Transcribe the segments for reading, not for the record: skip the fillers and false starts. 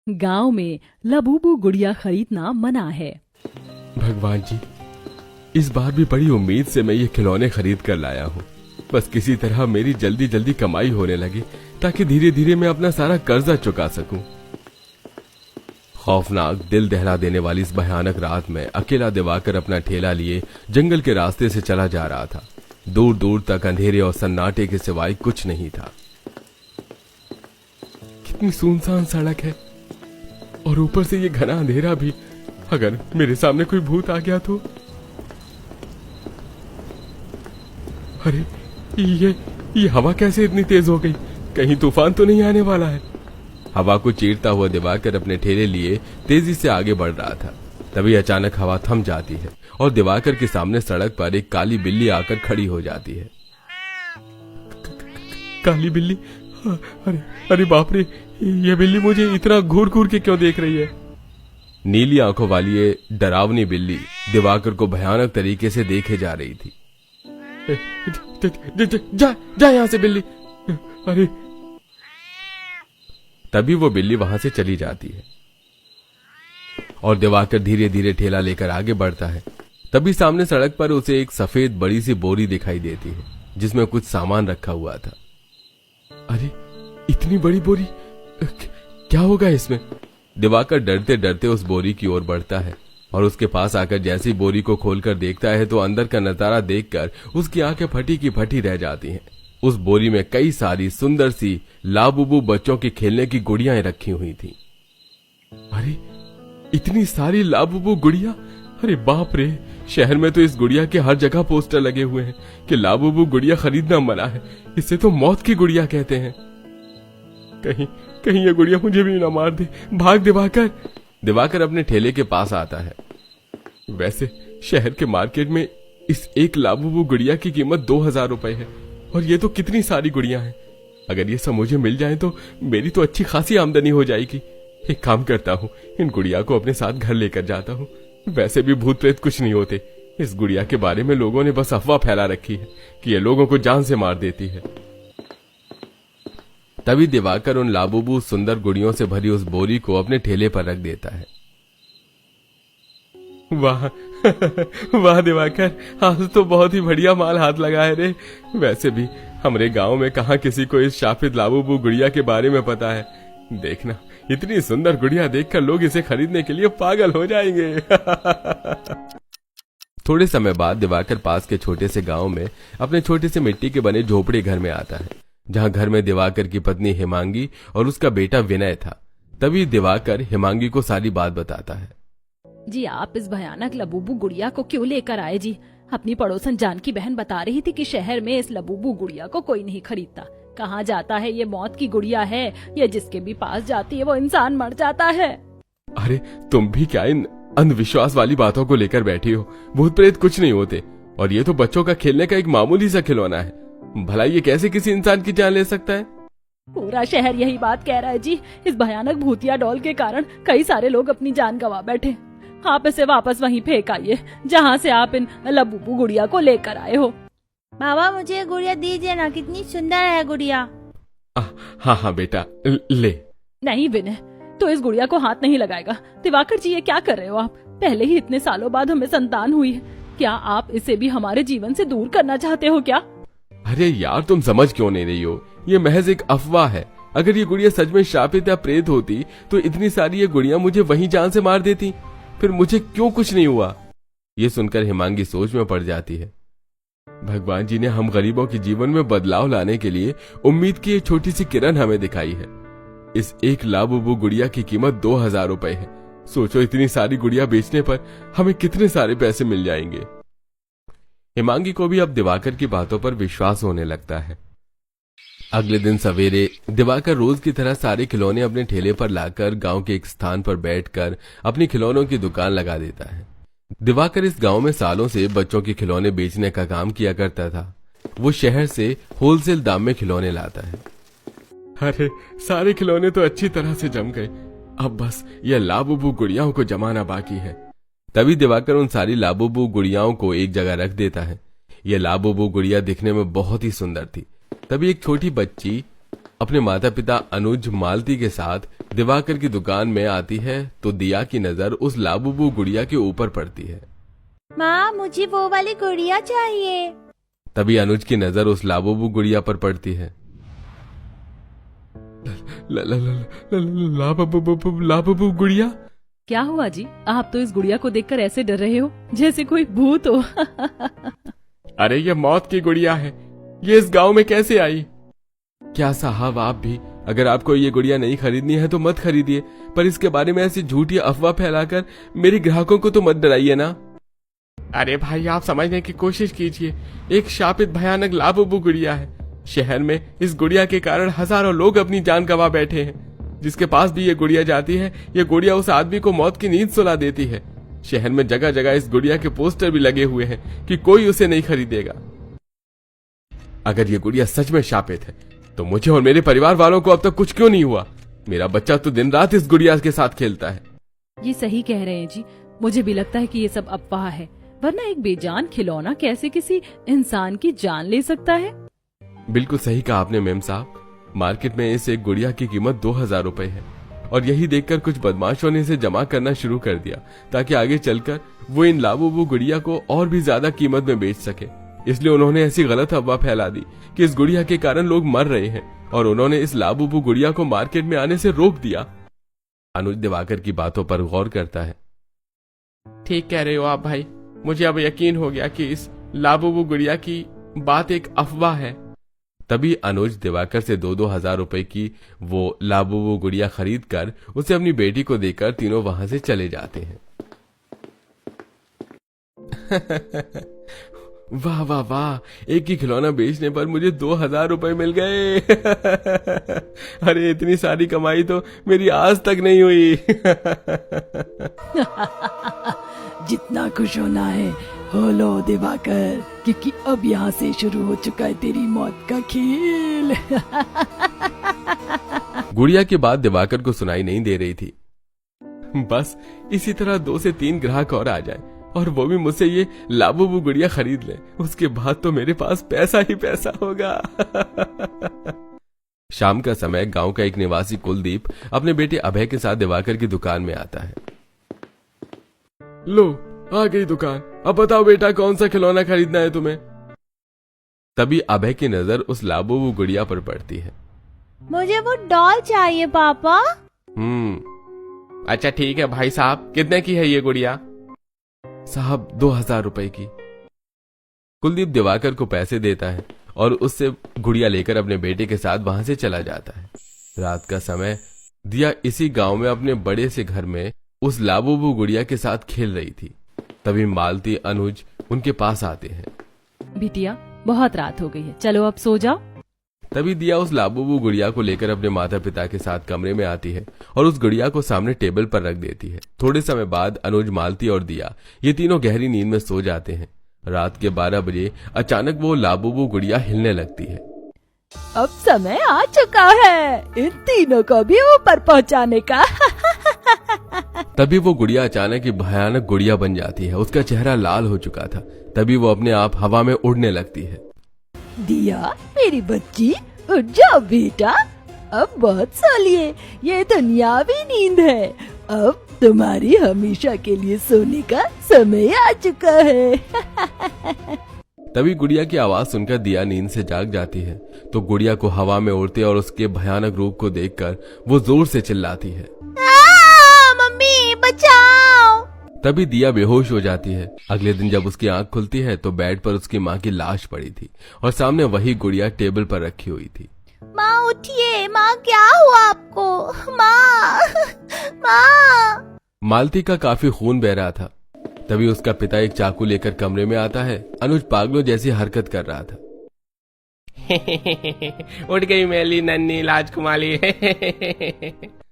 गांव में लबूबू गुड़िया खरीदना मना है। भगवान जी, इस बार भी बड़ी उम्मीद से मैं ये खिलौने खरीद कर लाया हूँ। बस किसी तरह मेरी जल्दी जल्दी कमाई होने लगे ताकि धीरे धीरे मैं अपना सारा कर्जा चुका सकूं। खौफनाक, दिल दहला देने वाली इस भयानक रात में अकेला दिवाकर अपना ठेला लिए जंगल के रास्ते से चला जा रहा था। दूर दूर तक अंधेरे और सन्नाटे के सिवाय कुछ नहीं था। कितनी सुनसान सड़क है और ऊपर से ये घना अंधेरा भी। अगर मेरे सामने कोई भूत आ गया तो? अरे ये हवा कैसे इतनी तेज हो गई? कहीं तूफान तो नहीं आने वाला है? हवा को चीरता हुआ दिवाकर अपने ठेले लिए तेजी से आगे बढ़ रहा था। तभी अचानक हवा थम जाती है और दिवाकर के सामने सड़क पर एक काली बिल्ली आकर खड़ी हो जाती है। काली बिल्ली? अरे बाप रे, ये बिल्ली मुझे इतना घूर घूर के क्यों देख रही है? नीली आंखों वाली ये डरावनी बिल्ली दिवाकर को भयानक तरीके से देखे जा रही थी। जा यहां से बिल्ली। अरे तभी वो बिल्ली वहां से चली जाती है और दिवाकर धीरे धीरे ठेला लेकर आगे बढ़ता है। तभी सामने सड़क पर उसे एक सफेद बड़ी सी बोरी दिखाई देती है जिसमें कुछ सामान रखा हुआ था। अरे इतनी बड़ी बोरी, क्या होगा इसमें? दिवाकर डरते डरते उस बोरी की ओर बढ़ता है और उसके पास आकर जैसे ही बोरी को खोलकर देखता है तो अंदर का नजारा देखकर उसकी आंखें फटी की फटी रह जाती हैं। उस बोरी में कई सारी सुंदर सी लाबुबू बच्चों की खेलने की गुड़ियां रखी हुई थी। अरे इतनी सारी लाबुबू गुड़िया! अरे बाप रे, शहर में तो इस गुड़िया के हर जगह पोस्टर लगे हुए हैं कि लाबुबू गुड़िया खरीदना मना है, इसे तो मौत की गुड़िया कहते हैं। कहीं ये गुड़िया मुझे भी ना मार दे। भाग दिवाकर। दिवाकर अपने ठेले के पास आता है। वैसे शहर के मार्केट में इस एक लाबुबू गुड़िया की कीमत 2000 रुपए है और ये तो कितनी सारी गुड़िया हैं। अगर ये सब मुझे मिल जाए तो मेरी तो अच्छी खासी आमदनी हो जाएगी। एक काम करता हूँ, इन गुड़िया को अपने साथ घर लेकर जाता हूँ। वैसे भी भूत प्रेत कुछ नहीं होते। इस गुड़िया के बारे में लोगों ने बस अफवाह फैला रखी है कि ये लोगों को जान से मार देती है। तभी दिवाकर उन लाबुबू सुंदर गुड़ियों से भरी उस बोरी को अपने ठेले पर रख देता है। वाह वाह दिवाकर, आज तो बहुत ही बढ़िया माल हाथ लगा है रे। वैसे भी हमारे गांव में कहां किसी को इस शापित लाबुबू गुड़िया के बारे में पता है। देखना, इतनी सुंदर गुड़िया देखकर लोग इसे खरीदने के लिए पागल हो जाएंगे। थोड़े समय बाद दिवाकर पास के छोटे से गांव में अपने छोटे से मिट्टी के बने झोपड़े घर में आता है, जहां घर में दिवाकर की पत्नी हिमांगी और उसका बेटा विनय था। तभी दिवाकर हिमांगी को सारी बात बताता है। जी, आप इस भयानक लबूबू गुड़िया को क्यों लेकर आए जी? अपनी पड़ोसन जानकी बहन बता रही थी कि शहर में इस लबूबू गुड़िया को कोई नहीं खरीदता। कहाँ जाता है ये मौत की गुड़िया है, ये जिसके भी पास जाती है वो इंसान मर जाता है। अरे तुम भी क्या इन अंधविश्वास वाली बातों को लेकर बैठी हो? भूत प्रेत कुछ नहीं होते और ये तो बच्चों का खेलने का एक मामूली सा खिलौना है। भला ये कैसे किसी इंसान की जान ले सकता है? पूरा शहर यही बात कह रहा है जी। इस भयानक भूतिया डॉल के कारण कई सारे लोग अपनी जान गंवा बैठे। आप इसे वापस वहीं फेंक आइए जहाँ से आप इन लबूबू गुड़िया को लेकर आए हो। बाबा, मुझे गुड़िया दीजिए ना, कितनी सुंदर है गुड़िया। हाँ बेटा, ले। नहीं विनय, तो इस गुड़िया को हाथ नहीं लगाएगा। दिवाकर जी, ये क्या कर रहे हो आप? पहले ही इतने सालों बाद हमें संतान हुई है, क्या आप इसे भी हमारे जीवन से दूर करना चाहते हो क्या? अरे यार, तुम समझ क्यों नहीं रही हो? ये महज एक अफवाह है। अगर ये गुड़िया सच में शापित या प्रेत होती तो इतनी सारी ये गुड़िया मुझे वहीं जान से मार देती। फिर मुझे क्यों कुछ नहीं हुआ? ये सुनकर हिमांगी सोच में पड़ जाती है। भगवान जी ने हम गरीबों के जीवन में बदलाव लाने के लिए उम्मीद की एक छोटी सी किरण हमें दिखाई है। इस एक लाबुबू गुड़िया की कीमत 2000 रुपए है। सोचो, इतनी सारी गुड़िया बेचने पर हमें कितने सारे पैसे मिल जाएंगे। हिमांगी को भी अब दिवाकर की बातों पर विश्वास होने लगता है। अगले दिन सवेरे दिवाकर रोज की तरह सारे खिलौने अपने ठेले पर लाकर गांव के एक स्थान पर बैठकर अपनी खिलौनों की दुकान लगा देता है। दिवाकर इस गांव में सालों से बच्चों के खिलौने बेचने का काम किया करता था। वो शहर से होलसेल दाम में खिलौने लाता है। अरे सारे खिलौने तो अच्छी तरह से जम गए, अब बस ये लाबुबू गुड़ियाओं को जमाना बाकी है। तभी दिवाकर उन सारी लाबुबू गुड़ियाओं को एक जगह रख देता है। ये लाबुबू गुड़िया दिखने में बहुत ही सुंदर थी। तभी एक छोटी बच्ची अपने माता पिता अनुज मालती के साथ दिवाकर की दुकान में आती है तो दिया की नजर उस लाबूबू गुड़िया के ऊपर पड़ती है। माँ मुझे वो वाली गुड़िया चाहिए। तभी अनुज की नजर उस लाबूबू गुड़िया पर पड़ती है। लाबूबू गुड़िया? क्या हुआ जी, आप तो इस गुड़िया को देखकर ऐसे डर रहे हो जैसे कोई भूत हो। अरे ये मौत की गुड़िया है, ये इस गांव में कैसे आई? क्या साहब आप भी, अगर आपको ये गुड़िया नहीं खरीदनी है तो मत खरीदिए, पर इसके बारे में ऐसी झूठी अफवाह फैलाकर मेरे ग्राहकों को तो मत डराइए ना। अरे भाई आप समझने की कोशिश कीजिए, एक शापित भयानक लाबूबू गुड़िया है। शहर में इस गुड़िया के कारण हजारों लोग अपनी जान गंवा बैठे हैं। जिसके पास भी ये गुड़िया जाती है, ये गुड़िया उस आदमी को मौत की नींद सुला देती है। शहर में जगह जगह इस गुड़िया के पोस्टर भी लगे हुए हैं कि कोई उसे नहीं खरीदेगा। अगर ये गुड़िया सच में शापित है तो मुझे और मेरे परिवार वालों को अब तक कुछ क्यों नहीं हुआ? मेरा बच्चा तो दिन रात इस गुड़िया के साथ खेलता है। ये सही कह रहे हैं जी, मुझे भी लगता है कि ये सब अफवाह है, वरना एक बेजान खिलौना कैसे किसी इंसान की जान ले सकता है। बिल्कुल सही कहा आपने मेम साहब। मार्केट में इस एक गुड़िया की कीमत 2000 रुपए है और यही देखकर कुछ बदमाशों ने इसे जमा करना शुरू कर दिया ताकि आगे चलकर वो इन लाबूबू गुड़िया को और भी ज्यादा कीमत में बेच सके। इसलिए उन्होंने ऐसी गलत अफवाह फैला दी कि इस गुड़िया के कारण लोग मर रहे हैं और उन्होंने इस लाबूबू गुड़िया को मार्केट में आने से रोक दिया। अनुज दिवाकर की बातों पर गौर करता है। ठीक कह रहे हो आप भाई, मुझे अब यकीन हो गया कि इस लाबूबू गुड़िया की बात एक अफवाह है। तभी अनुज दिवाकर से 2-2 हजार रुपए की वो लाबूबू गुड़िया खरीद कर उसे अपनी बेटी को देकर तीनों वहां से चले जाते हैं। वाह वाह वाह, एक ही खिलौना बेचने पर मुझे 2000 रुपए मिल गए। अरे इतनी सारी कमाई तो मेरी आज तक नहीं हुई। जितना खुश होना है हो लो दिवाकर, क्योंकि अब यहाँ से शुरू हो चुका है तेरी मौत का खेल। गुड़िया की बात दिवाकर को सुनाई नहीं दे रही थी। बस इसी तरह 2 से 3 ग्राहक और आ जाए और वो भी मुझसे ये लाबूबू गुड़िया खरीद ले, उसके बाद तो मेरे पास पैसा ही पैसा होगा। शाम का समय गांव का एक निवासी कुलदीप अपने बेटे अभय के साथ दिवाकर की दुकान में आता है। लो आ गई दुकान, अब बताओ बेटा कौन सा खिलौना खरीदना है तुम्हें? तभी अभय की नजर उस लाबूबू गुड़िया पर पड़ती है। मुझे वो डॉल चाहिए पापा। अच्छा ठीक है भाई साहब, कितने की है ये गुड़िया? साहब 2000 रुपए की। कुलदीप दिवाकर को पैसे देता है और उससे गुड़िया लेकर अपने बेटे के साथ वहां से चला जाता है। रात का समय दिया इसी गांव में अपने बड़े से घर में उस लाबूबू गुड़िया के साथ खेल रही थी। तभी मालती अनुज उनके पास आते हैं। बिटिया बहुत रात हो गई है, चलो अब सो जाओ। तभी दिया उस लाबूबू गुड़िया को लेकर अपने माता पिता के साथ कमरे में आती है और उस गुड़िया को सामने टेबल पर रख देती है। थोड़े समय बाद अनुज, मालती और दिया ये तीनों गहरी नींद में सो जाते हैं। रात के 12 बजे अचानक वो लाबूबू गुड़िया हिलने लगती है। अब समय आ चुका है इन तीनों को भी ऊपर पहुंचाने का। तभी वो गुड़िया अचानक ही भयानक गुड़िया बन जाती है। उसका चेहरा लाल हो चुका था। तभी वो अपने आप हवा में उड़ने लगती है। दिया मेरी बच्ची, उठ जाओ बेटा, अब बहुत सो लिए, ये दुनियावी नींद है, अब तुम्हारी हमेशा के लिए सोने का समय आ चुका है। तभी गुड़िया की आवाज सुनकर दिया नींद से जाग जाती है तो गुड़िया को हवा में उड़ते और उसके भयानक रूप को देखकर वो जोर से चिल्लाती है, मम्मी बचाओ। तभी दिया बेहोश हो जाती है। अगले दिन जब उसकी आंख खुलती है तो बेड पर उसकी माँ की लाश पड़ी थी और सामने वही गुड़िया टेबल पर रखी हुई थी। माँ उठिए, माँ क्या हुआ आपको? माँ माँ। मालती का काफी खून बह रहा था। तभी उसका पिता एक चाकू लेकर कमरे में आता है। अनुज पागलों जैसी हरकत कर रहा था। उठ गई मेरी नन्ही राजकुमारी।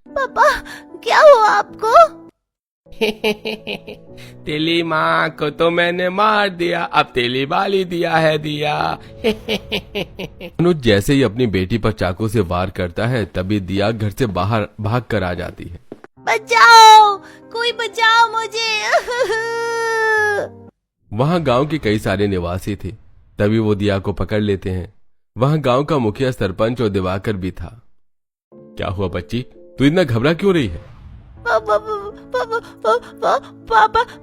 पापा क्या हुआ आपको? तेली माँ को तो मैंने मार दिया, अब तेली बाली दिया है दिया। अनुज जैसे ही अपनी बेटी पर चाकू से वार करता है तभी दिया घर से बाहर भाग कर आ जाती है। बचाओ, कोई बचाओ मुझे। वहाँ गांव के कई सारे निवासी थे। तभी वो दिया को पकड़ लेते हैं। वहां गांव का मुखिया, सरपंच और दिवाकर भी था। क्या हुआ बच्ची, तू इतना घबरा क्यों रही है?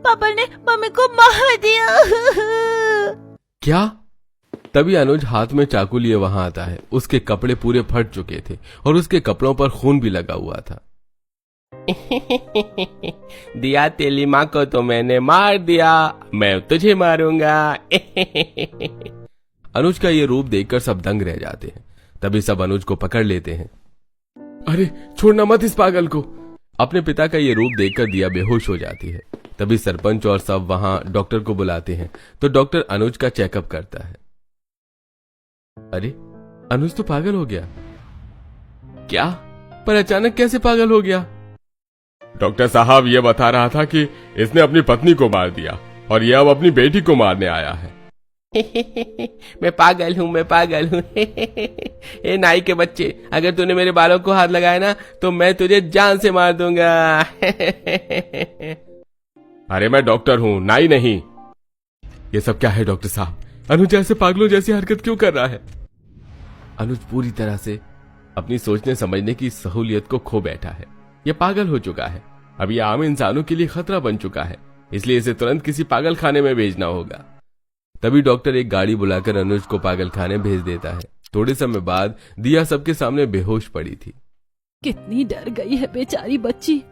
पापा ने मम्मी को मार दिया। क्या? तभी अनुज हाथ में चाकू लिए वहां आता है। उसके कपड़े पूरे फट चुके थे और उसके कपड़ों पर खून भी लगा हुआ था। दिया तेली माँ को तो मैंने मार दिया, मैं तुझे मारूंगा। अनुज का ये रूप देखकर सब दंग रह जाते हैं। तभी सब अनुज को पकड़ लेते हैं। अरे छोड़ना मत इस पागल को। अपने पिता का ये रूप देखकर दिया बेहोश हो जाती है। तभी सरपंच और सब वहां डॉक्टर को बुलाते हैं तो डॉक्टर अनुज का चेकअप करता है। अरे अनुज तो पागल हो गया। क्या? पर अचानक कैसे पागल हो गया? डॉक्टर साहब ये बता रहा था कि इसने अपनी पत्नी को मार दिया और ये अब अपनी बेटी को मारने आया है। मैं पागल हूँ, मैं पागल हूँ। ए नाई के बच्चे, अगर तूने मेरे बालों को हाथ लगाया ना तो मैं तुझे जान से मार दूंगा। अरे मैं डॉक्टर हूँ, नाई नहीं। ये सब क्या है डॉक्टर साहब? अनुज ऐसे पागलों जैसी हरकत क्यों कर रहा है? अनुज पूरी तरह से अपनी सोचने समझने की सहूलियत को खो बैठा है। यह पागल हो चुका है। अब यह आम इंसानों के लिए खतरा बन चुका है, इसलिए इसे तुरंत किसी पागल खाने में भेजना होगा। तभी डॉक्टर एक गाड़ी बुलाकर अनुज को पागल खाने भेज देता है। थोड़े समय बाद दिया सबके सामने बेहोश पड़ी थी। कितनी डर गई है बेचारी बच्ची।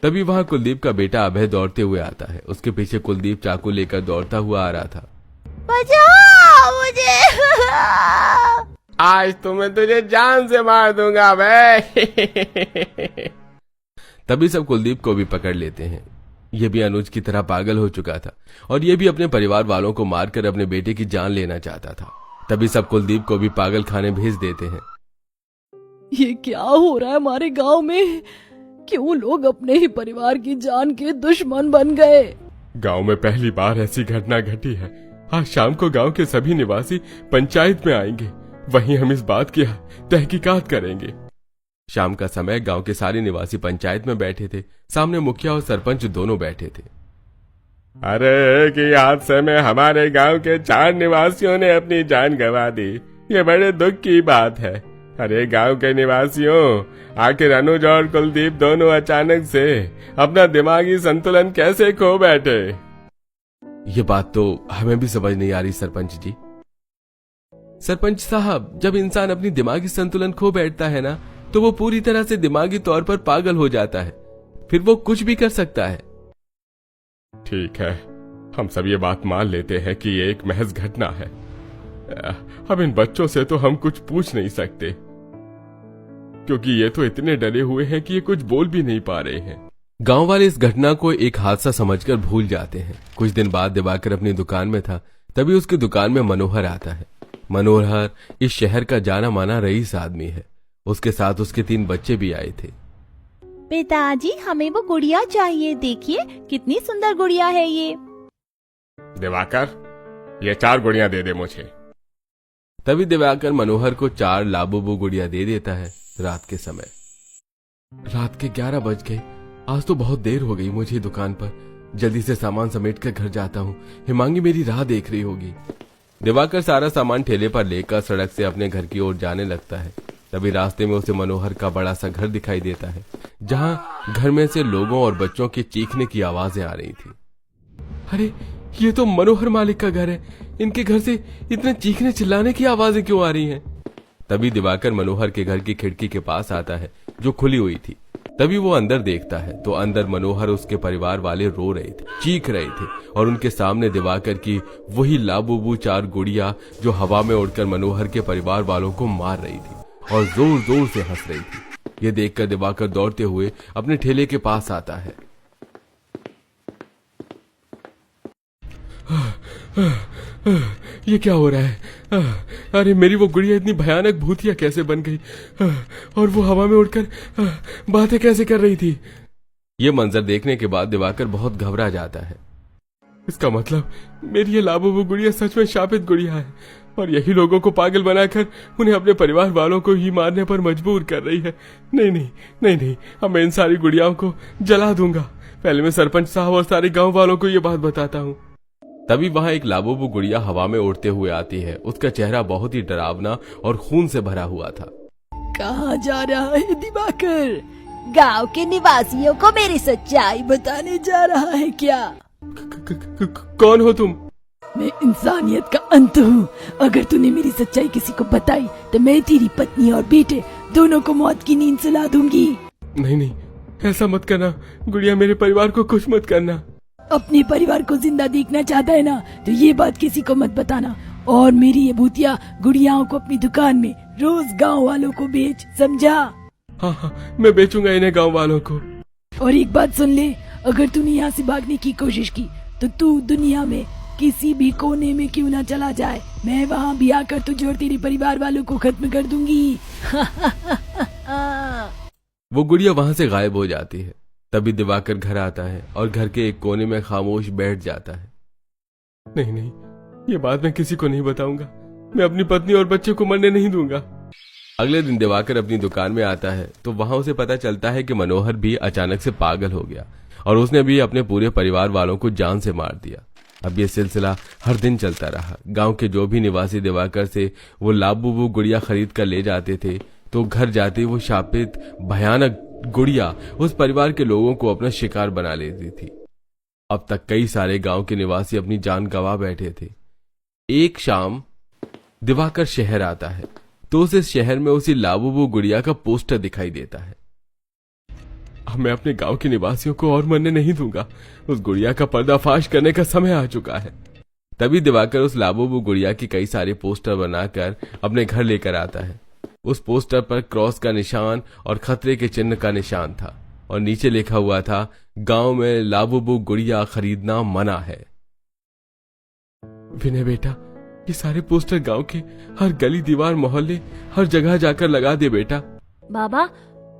तभी वहां कुलदीप का बेटा अभय दौड़ते हुए आता है। उसके पीछे कुलदीप चाकू लेकर दौड़ता हुआ आ रहा था। बचाओ मुझे। आज तो मैं तुझे जान से मार दूंगा भाई। तभी सब कुलदीप को भी पकड़ लेते हैं। यह भी अनुज की तरह पागल हो चुका था और यह भी अपने परिवार वालों को मारकर अपने बेटे की जान लेना चाहता था। तभी सब कुलदीप को भी पागल खाने भेज देते हैं। ये क्या हो रहा है हमारे गांव में? क्यों लोग अपने ही परिवार की जान के दुश्मन बन गए? गांव में पहली बार ऐसी घटना घटी है। आज शाम को गांव के सभी निवासी पंचायत में आएंगे, वहीं हम इस बात की तहकीकात करेंगे। शाम का समय गांव के सारे निवासी पंचायत में बैठे थे। सामने मुखिया और सरपंच दोनों बैठे थे। अरे एक ही हादसे में हमारे गांव के 4 निवासियों ने अपनी जान गंवा दी। ये बड़े दुख की बात है। अरे गांव के निवासियों, आखिर अनुज और कुलदीप दोनों अचानक से अपना दिमागी संतुलन कैसे खो बैठे? ये बात तो हमें भी समझ नहीं आ रही सरपंच जी। सरपंच साहब, जब इंसान अपनी दिमागी संतुलन खो बैठता है ना, तो वो पूरी तरह से दिमागी तौर पर पागल हो जाता है। फिर वो कुछ भी कर सकता है। ठीक है, हम सब ये बात मान लेते हैं कि ये एक महज घटना है। अब इन बच्चों से तो हम कुछ पूछ नहीं सकते, क्योंकि ये तो इतने डरे हुए हैं कि ये कुछ बोल भी नहीं पा रहे हैं। गांव वाले इस घटना को एक हादसा समझकर भूल जाते हैं। कुछ दिन बाद दिवाकर अपनी दुकान में था। तभी उसकी दुकान में मनोहर आता है। मनोहर इस शहर का जाना माना रईस आदमी है। उसके साथ उसके 3 बच्चे भी आए थे। पिताजी, हमें वो गुड़िया चाहिए। देखिए कितनी सुंदर गुड़िया है ये। दिवाकर, ये 4 गुड़ियां दे दे मुझे। तभी दिवाकर मनोहर को 4 लाबूबू गुड़िया दे देता है। रात के समय, रात के 11 बज गए। आज तो बहुत देर हो गई मुझे दुकान पर। जल्दी से सामान समेट कर घर जाता हूँ। हिमांगी मेरी राह देख रही होगी। दिवाकर सारा सामान ठेले पर लेकर सड़क से अपने घर की ओर जाने लगता है। तभी रास्ते में उसे मनोहर का बड़ा सा घर दिखाई देता है, जहां घर में से लोगों और बच्चों के चीखने की आवाजें आ रही थी। अरे ये तो मनोहर मालिक का घर है। इनके घर से इतने चीखने चिल्लाने की आवाजें क्यों आ रही हैं? तभी दिवाकर मनोहर के घर की खिड़की के पास आता है, जो खुली हुई थी। तभी वो अंदर देखता है तो अंदर मनोहर उसके परिवार वाले रो रहे थे, चीख रहे थे और उनके सामने दिवाकर की वही लाबूबू 4 गुड़िया जो हवा में उड़कर मनोहर के परिवार वालों को मार रही थी और जोर जोर से हंस रही थी। ये देखकर दिवाकर दौड़ते हुए अपने ठेले के पास आता है। ये क्या हो रहा है? अरे मेरी वो गुड़िया इतनी भयानक भूतिया कैसे बन गई? और वो हवा में उड़कर बातें कैसे कर रही थी? ये मंजर देखने के बाद दिवाकर बहुत घबरा जाता है। इसका मतलब मेरी ये लाबूबू गुड़िया सच में शापित गुड़िया है और यही लोगों को पागल बनाकर उन्हें अपने परिवार वालों को ही मारने पर मजबूर कर रही है। नहीं नहीं नहीं नहीं, अब मैं इन सारी गुड़ियाओं को जला दूंगा। पहले मैं सरपंच साहब और सारे गांव वालों को ये बात बताता हूँ। तभी वहां एक लाबूबू गुड़िया हवा में उड़ते हुए आती है। उसका चेहरा बहुत ही डरावना और खून से भरा हुआ था। कहाँ जा रहा है दिवाकर? गांव के निवासियों को मेरी सच्चाई बताने जा रहा है क्या? कौन हो तुम? मैं इंसानियत का अंत हूँ। अगर तूने मेरी सच्चाई किसी को बताई तो मैं तेरी पत्नी और बेटे दोनों को मौत की नींद सुला दूंगी। नहीं नहीं, ऐसा मत करना गुड़िया, मेरे परिवार को कुछ मत करना। अपने परिवार को जिंदा देखना चाहता है ना, तो ये बात किसी को मत बताना। और मेरी ये भूतिया गुड़ियाओं को अपनी दुकान में रोज गांव वालों को बेच, समझा? हाँ, मैं बेचूंगा इन्हें गांव वालों को। और एक बात सुन ले, अगर तूने यहाँ से भागने की कोशिश की तो तू दुनिया में किसी भी कोने में क्यों ना चला जाए, मैं वहाँ भी आकर तुझे और तेरे परिवार वालों को खत्म कर दूंगी। वो गुड़िया वहां से गायब हो जाती है। तभी दिवाकर घर आता है और घर के एक कोने में खामोश बैठ जाता है। नहीं नहीं, ये बात मैं किसी को नहीं बताऊंगा। मैं अपनी पत्नी और बच्चे को मरने नहीं दूंगा। अगले दिन दिवाकर अपनी दुकान में आता है तो वहां उसे पता चलता है कि मनोहर भी अचानक से पागल हो गया और उसने भी अपने पूरे परिवार वालों को जान से मार दिया। अब ये सिलसिला हर दिन चलता रहा। गांव के जो भी निवासी दिवाकर से वो लाबूबू गुड़िया खरीद कर ले जाते थे, तो घर जाते वो शापित भयानक गुड़िया उस परिवार के लोगों को अपना शिकार बना लेती थी। अब तक कई सारे गांव के निवासी अपनी जान गंवा बैठे थे। एक शाम दिवाकर शहर आता है तो उसे शहर में उसी लाबूबू गुड़िया का पोस्टर दिखाई देता है। अब मैं अपने गांव के निवासियों को और मरने नहीं दूंगा। उस गुड़िया का पर्दाफाश करने का समय आ चुका है। तभी दिवाकर उस लाबूबू गुड़िया की कई सारे पोस्टर बनाकर अपने घर लेकर आता है। उस पोस्टर पर क्रॉस का निशान और खतरे के चिन्ह का निशान था और नीचे लिखा हुआ था, गांव में लाबूबू गुड़िया खरीदना मना है। विनय बेटा, ये सारे पोस्टर गांव के हर गली दीवार मोहल्ले हर जगह जाकर लगा दे बेटा। बाबा,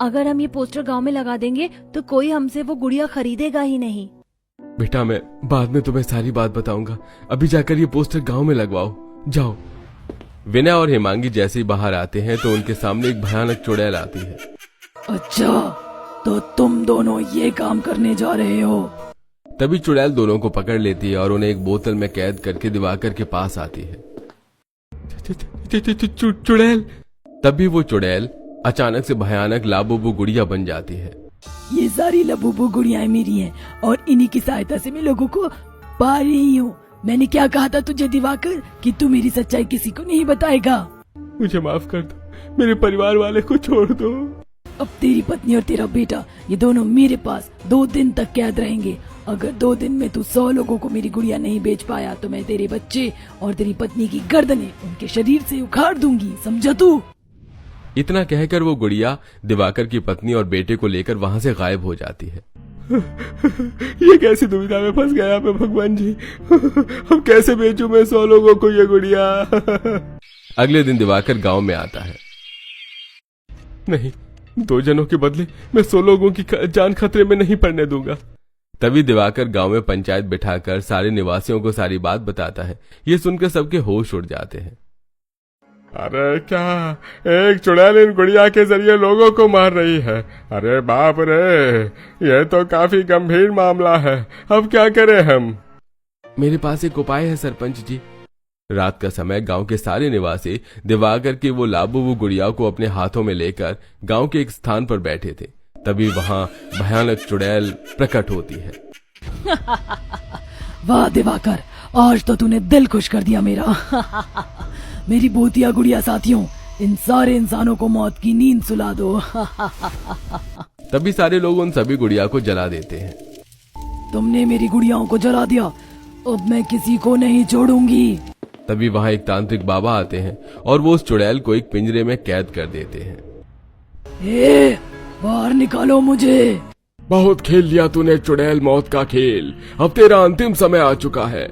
अगर हम ये पोस्टर गांव में लगा देंगे तो कोई हमसे वो गुड़िया खरीदेगा ही नहीं। बेटा, मैं बाद में तुम्हें सारी बात बताऊंगा। अभी जाकर ये पोस्टर गांव में लगवाओ, जाओ। विनय और हेमांगी जैसे ही बाहर आते हैं तो उनके सामने एक भयानक चुड़ैल आती है। अच्छा, तो तुम दोनों ये काम करने जा रहे हो? तभी चुड़ैल दोनों को पकड़ लेती है और उन्हें एक बोतल में कैद करके दिवाकर के पास आती है। चुड़ैल। तभी वो चुड़ैल अचानक से भयानक लाबूबू गुड़िया बन जाती है। ये सारी लाबूबू गुड़ियाएं मेरी हैं और इन्हीं की सहायता से मैं लोगों को पा रही हूँ। मैंने क्या कहा था तुझे दिवाकर कि तू मेरी सच्चाई किसी को नहीं बताएगा? मुझे माफ कर दो, मेरे परिवार वाले को छोड़ दो। अब तेरी पत्नी और तेरा बेटा ये दोनों मेरे पास 2 दिन तक कैद रहेंगे। अगर 2 दिन में तू 100 लोगों को मेरी गुड़िया नहीं बेच पाया तो मैं तेरे बच्चे और तेरी पत्नी की गर्दनें उनके शरीर से उखाड़ दूंगी, समझा तू? इतना कहकर वो गुड़िया दिवाकर की पत्नी और बेटे को लेकर वहां से गायब हो जाती है। ये कैसी दुविधा में फंस गया मैं, भगवान जी। अब कैसे बेचूं मैं 100 लोगों को ये गुड़िया? अगले दिन दिवाकर गांव में आता है। नहीं, 2 जनों के बदले मैं 100 लोगों की जान खतरे में नहीं पड़ने दूंगा। तभी दिवाकर गांव में पंचायत बिठाकर सारे निवासियों को सारी बात बताता है। ये सुनकर सबके होश उड़ जाते हैं। अरे क्या, एक चुड़ैल इन गुड़िया के जरिए लोगों को मार रही है? अरे बाप रे, यह तो काफी गंभीर मामला है। अब क्या करें हम? मेरे पास एक उपाय है सरपंच जी। रात का समय गांव के सारे निवासी दिवाकर की वो लाबूबू गुड़िया को अपने हाथों में लेकर गांव के एक स्थान पर बैठे थे। तभी वहां भयानक चुड़ैल प्रकट होती है। वाह दिवाकर, आज तो तूने दिल खुश कर दिया मेरा। मेरी भूतिया गुड़िया साथियों, इन सारे इंसानों को मौत की नींद सुला दो। तभी सारे लोग उन सभी गुड़िया को जला देते हैं। तुमने मेरी गुड़ियाओं को जला दिया, अब मैं किसी को नहीं छोड़ूंगी। तभी वहां एक तांत्रिक बाबा आते हैं और वो उस चुड़ैल को एक पिंजरे में कैद कर देते हैं। बाहर निकालो मुझे। बहुत खेल लिया तूने चुड़ैल मौत का खेल, अब तेरा अंतिम समय आ चुका है।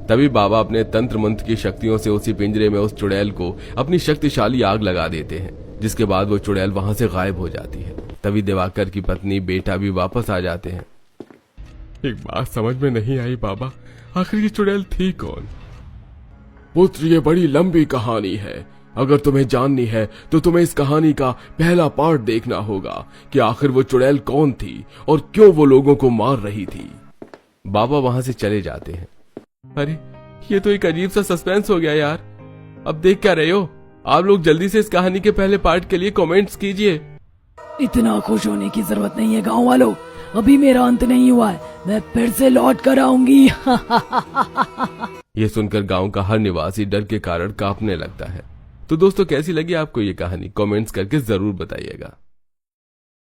तभी बाबा अपने तंत्र मंत्र की शक्तियों से उसी पिंजरे में उस चुड़ैल को अपनी शक्तिशाली आग लगा देते हैं, जिसके बाद वो चुड़ैल वहां से गायब हो जाती है। तभी दिवाकर की पत्नी बेटा भी वापस आ जाते हैं। एक बात समझ में नहीं आई बाबा, आखिर ये चुड़ैल थी कौन? पुत्र, ये बड़ी लंबी कहानी है। अगर तुम्हें जाननी है तो तुम्हें इस कहानी का पहला पार्ट देखना होगा कि आखिर वो चुड़ैल कौन थी और क्यों वो लोगों को मार रही थी। बाबा वहां से चले जाते हैं। अरे ये तो एक अजीब सा सस्पेंस हो गया यार। अब देख क्या रहे हो? आप लोग जल्दी से इस कहानी के पहले पार्ट के लिए कमेंट्स कीजिए। इतना खुश होने की जरूरत नहीं है गांव वालों, अभी मेरा अंत नहीं हुआ है, मैं फिर से लौट कर आऊंगी। ये सुनकर गांव का हर निवासी डर के कारण कांपने लगता है। तो दोस्तों कैसी लगी आपको ये कहानी? कमेंट्स करके जरूर बताइएगा।